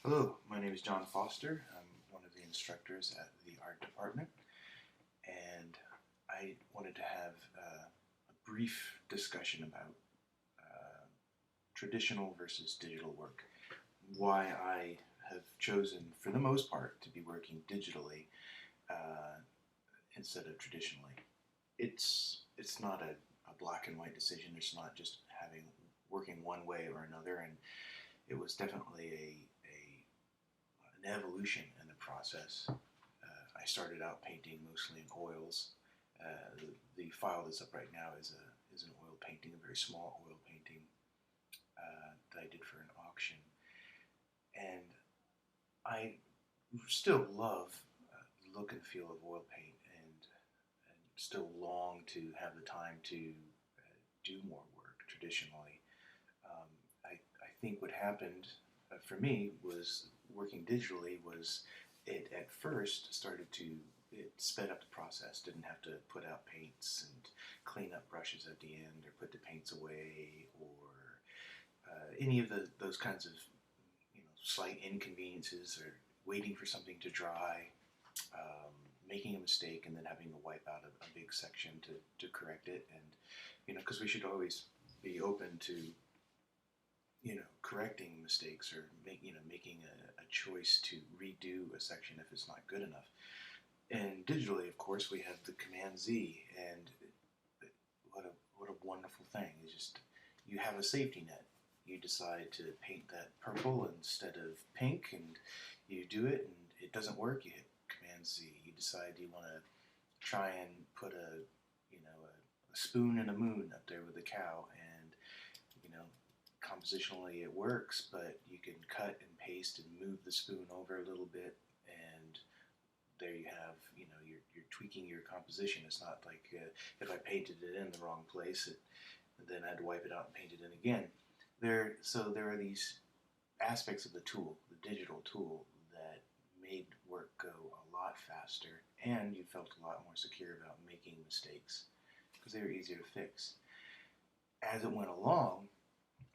Hello, my name is John Foster. I'm one of the instructors at the art department, and I wanted to have a brief discussion about uh, traditional versus digital work. Why I have chosen, for the most part, to be working digitally uh, instead of traditionally. It's not a black and white decision. It's not just having working one way or another, and it was definitely an evolution in the process. I started out painting mostly in oils. The file that's up right now is an oil painting, a very small oil painting that I did for an auction. And I still love the look and feel of oil paint, and still long to have the time to do more work traditionally. I think what happened for me was working digitally was it at first started to it sped up the process. Didn't have to put out paints and clean up brushes at the end or put the paints away or any of those kinds of slight inconveniences or waiting for something to dry, um, making a mistake and then having to wipe out a big section to correct it. And because we should always be open to correcting mistakes or making a choice to redo a section if it's not good enough. And digitally, of course, we have the Command Z, and what a wonderful thing! It's just you have a safety net. You decide to paint that purple instead of pink, and you do it, and it doesn't work. You hit Command Z. You decide you want to try and put a spoon and a moon up there with a cow, and compositionally it works, but you can cut and paste and move the spoon over a little bit, and there you have, you're tweaking your composition. It's not like if I painted it in the wrong place, then I had to wipe it out and paint it in again. So there are these aspects of the tool, the digital tool, that made work go a lot faster, and you felt a lot more secure about making mistakes because they were easier to fix. As it went along,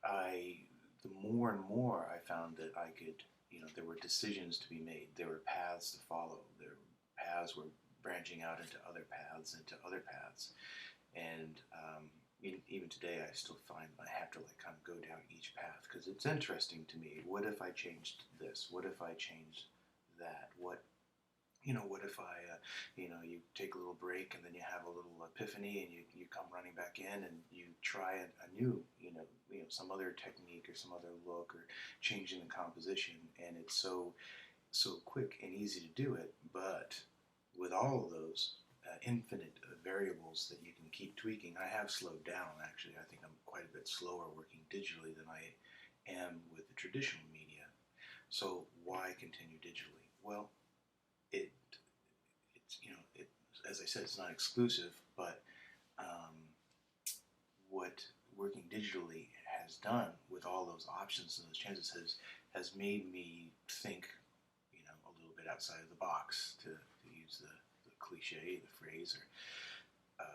the more and more I found that I could, there were decisions to be made. There were paths to follow. There paths were branching out into other paths, and even today I still find I have to kind of go down each path because it's interesting to me. What if I changed this? What if I changed that? What if I, you take a little break and then you have a little epiphany and you come running back in and you try a new, some other technique or some other look or changing the composition, and it's so quick and easy to do it, but with all of those infinite variables that you can keep tweaking. I have slowed down, actually. I think I'm quite a bit slower working digitally than I am with the traditional media. So why continue digitally? Well, it's as I said, it's not exclusive, but what working digitally has done with all those options and those chances has made me think, a little bit outside of the box, to use the cliche, the phrase, or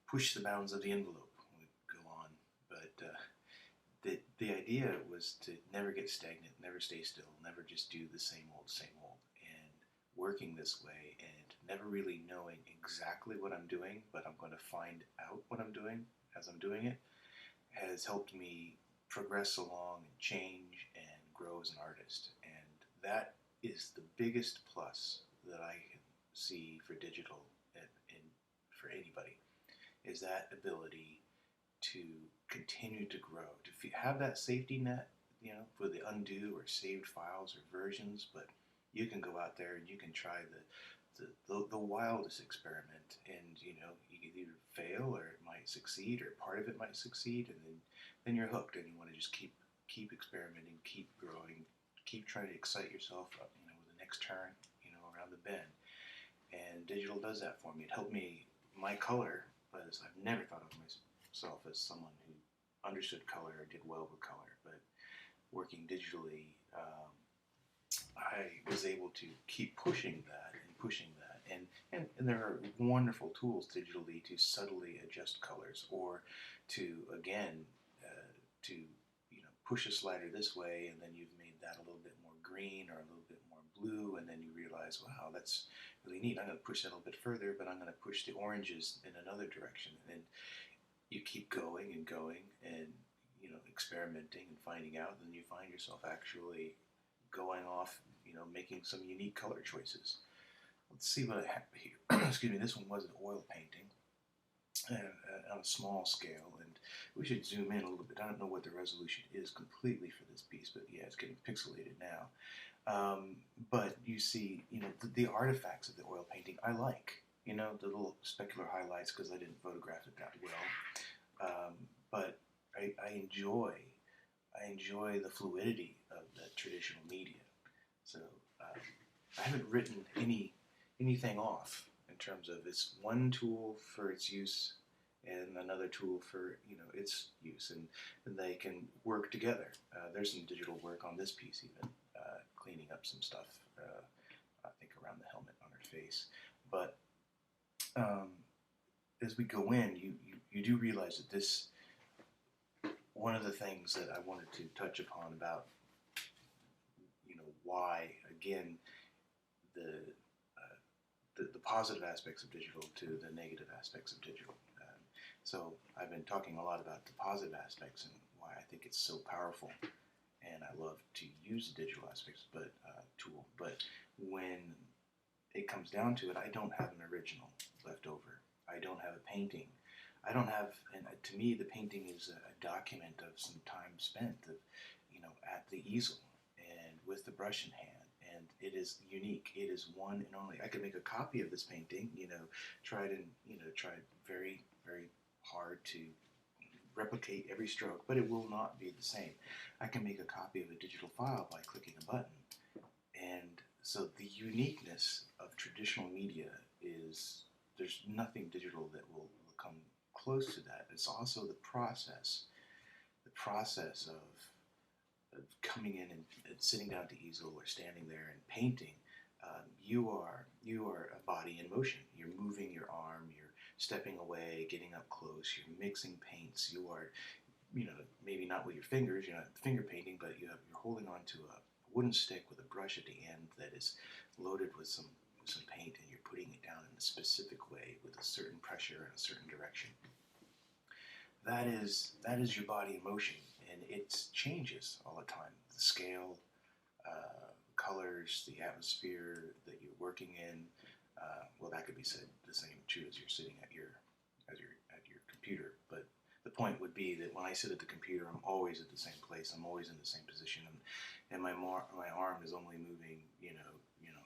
push the bounds of the envelope. We go on, but the idea was to never get stagnant, never stay still, never just do the same old, and working this way and never really knowing exactly what I'm doing, but I'm going to find out what I'm doing as I'm doing it, has helped me progress along and change and grow as an artist. And that is the biggest plus that I can see for digital and for anybody, is that ability to continue to grow, to have that safety net, for the undo or saved files or versions, but you can go out there and you can try the wildest experiment, and you can either fail or it might succeed or part of it might succeed, and then you're hooked and you want to just keep experimenting, keep growing, keep trying to excite yourself up, with the next turn, around the bend. And digital does that for me. It helped me. My color was, I've never thought of myself as someone who understood color or did well with color, but working digitally, I was able to keep pushing that and pushing that. And there are wonderful tools digitally to subtly adjust colors, or to, again, to push a slider this way and then you've made that a little bit more green green or a little bit more blue, and then you realize, wow, that's really neat. I'm going to push that a little bit further, but I'm going to push the oranges in another direction. And you keep going and going and, experimenting and finding out, and you find yourself actually going off, making some unique color choices. Let's see what I have here. Excuse me, this one was an oil painting on a small scale, and we should zoom in a little bit. I don't know what the resolution is completely for this piece, but yeah, it's getting pixelated now. But you see, the artifacts of the oil painting I like. The little specular highlights because I didn't photograph it that well. But I enjoy the fluidity of the traditional media. So I haven't written anything off in terms of it's one tool for its use and another tool for its use, and they can work together. There's some digital work on this piece even, cleaning up some stuff, I think around the helmet on her face. But as we go in, you do realize that this, one of the things that I wanted to touch upon about why, again, the positive aspects of digital to the negative aspects of digital. So I've been talking a lot about the positive aspects and why I think it's so powerful, and I love to use the digital aspects tool. But when it comes down to it, I don't have an original left over. I don't have a painting. I don't have, and to me, the painting is a document of some time spent at the easel and with the brush in hand. And it is unique. It is one and only. I could make a copy of this painting, try very, very hard to replicate every stroke, but it will not be the same. I can make a copy of a digital file by clicking a button. And so the uniqueness of traditional media is, there's nothing digital that will come close to that. It's also the process of coming in and sitting down at the easel or standing there and painting. You are a body in motion. You're moving your arm, you're stepping away, getting up close, you're mixing paints. You are, maybe not with your fingers, you're not finger painting, but you're holding on to a wooden stick with a brush at the end that is loaded with some paint, and you're putting it down in a specific way with a certain pressure in a certain direction. That is your body in motion, and it changes all the time. The scale, colors, the atmosphere that you're working in. Well, that could be said the same true as you're sitting at your computer. But the point would be that when I sit at the computer, I'm always at the same place. I'm always in the same position, and my arm is only moving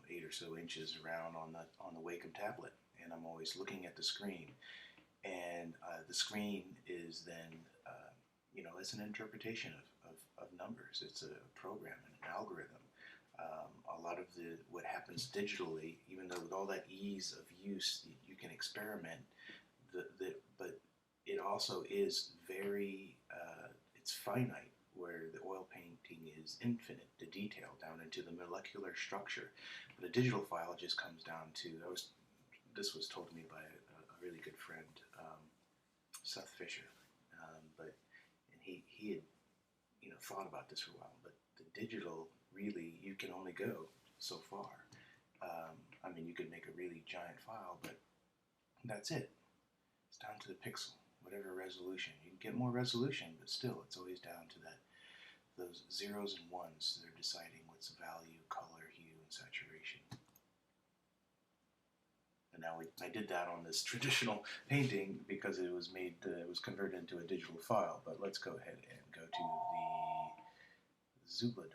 8 or so inches around on the Wacom tablet, and I'm always looking at the screen. And the screen is then, it's an interpretation of numbers. It's a program and an algorithm. A lot of what happens digitally, even though with all that ease of use, you can experiment, but it also is very, it's finite, where the oil painting is infinite, the detail down into the molecular structure. But a digital file just comes down to, this was told to me by a really good friend, Seth Fisher, and he had thought about this for a while. But the digital, really, you can only go so far. You could make a really giant file, but that's it. It's down to the pixel, whatever resolution. You can get more resolution, but still, it's always down to those zeros and ones that are deciding what's value, color, hue, and saturation. And now I did that on this traditional painting because it was converted into a digital file. But let's go ahead and go to the Zubla